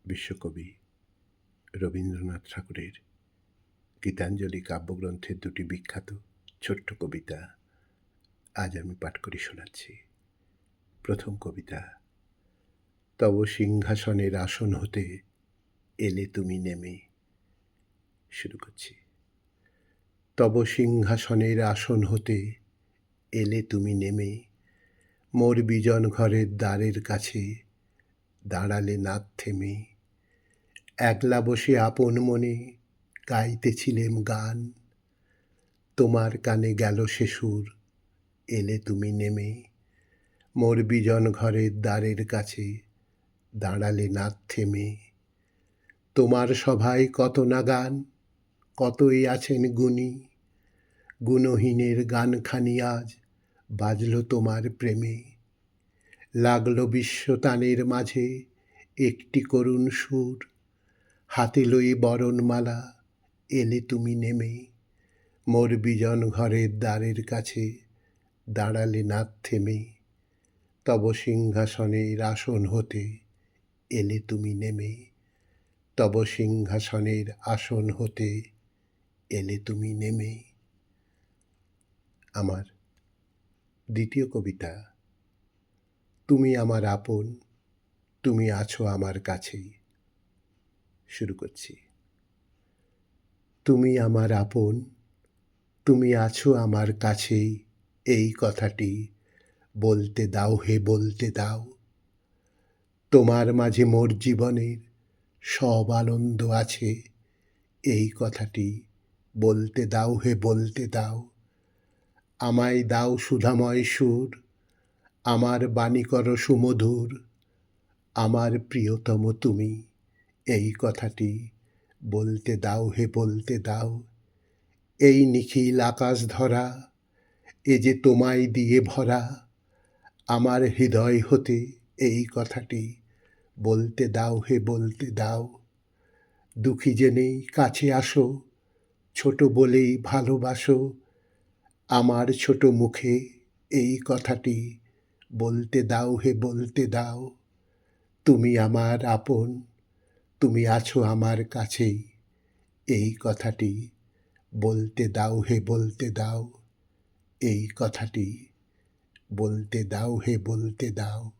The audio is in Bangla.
বিশ্বকবি রবীন্দ্রনাথ ঠাকুরের গীতাঞ্জলি কাব্যগ্রন্থের দুটি বিখ্যাত ছোট্ট কবিতা আজ আমি পাঠ করে শোনাচ্ছি। প্রথম কবিতা। তব সিংহাসনের আসন হতে এলে তুমি নেমে। শুরু করছি। তব সিংহাসনের আসন হতে এলে তুমি নেমে, মোর বিজন ঘরের দ্বারের কাছে দাঁড়ালে নাথ থেমে। একলা বসে আপন মনে গাইতেছিলেম গান, তোমার কানে গেল সে সুর এলে তুমি নেমে। মোর বিজন ঘরের দ্বারের কাছে দাঁড়ালে নাথ থেমে। তোমার সভায় কত না গান, কতই আছেন গুণী, গুণহীনের গানখানি আজ বাজল তোমার প্রেমে। লাগলো বিশ্বতানের মাঝে একটি করুণ সুর, হাতে লই বরণমালা এলে তুমি নেমে। মোর বিজন ঘরের দ্বারের কাছে দাঁড়ালে নাথ থেমে। তব সিংহাসনের আসন হতে এলে তুমি নেমে। তব সিংহাসনের আসন হতে এলে তুমি নেমে। আমার দ্বিতীয় কবিতা। তুমি আমার আপন, তুমি আছো আমার কাছেই। শুরু করছি। তুমি আমার আপন, তুমি আছো আমার কাছেই, এই কথাটি বলতে দাও হে বলতে দাও। তোমার মাঝে মোর জীবনের সব আনন্দ আছে, এই কথাটি বলতে দাও হে বলতে দাও। আমায় দাও সুধাময় সুর, আমার বাণী করো সুমধুর। আমার প্রিয়তম তুমি, এই কথাটি বলতে দাও হে বলতে দাও। এই নিখিল আকাশ ধরা, এ যে তোমায় দিয়ে ভরা। আমার হৃদয় হতে এই কথাটি বলতে দাও হে বলতে দাও। দুঃখী জেনেই কাছে আসো, ছোট বলেই ভালোবাসো। আমার ছোট মুখে এই কথাটি বলতে দাও হে বলতে দাও। তুমি আমার আপন, তুমি আছো আমার কাছেই, এই কথাটি বলতে দাও হে বলতে দাও। এই কথাটি বলতে দাও হে বলতে দাও।